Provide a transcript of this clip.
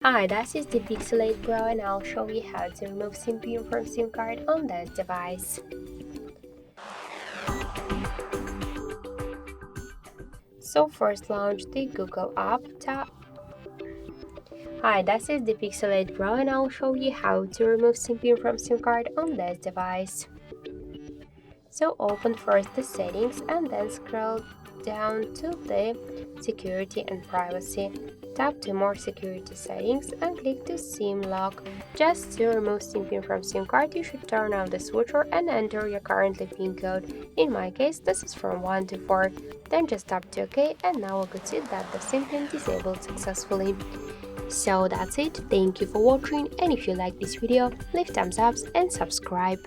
Hi, this is the Pixel 8 Pro and I'll show you how to remove SIM pin from SIM card on this device. So first launch the Google app tab. Hi, this is the Pixel 8 Pro and I'll show you how to remove SIM pin from SIM card on this device. So open first the settings and then scroll down to the security and privacy. Tap to more security settings and click to SIM lock. Just to remove SIM pin from SIM card, you should turn on the switcher and enter your currently PIN code. In my case, this is from 1 to 4. Then just tap to OK and now we could see that the SIM pin disabled successfully. So that's it. Thank you for watching, and if you like this video, leave thumbs up and subscribe.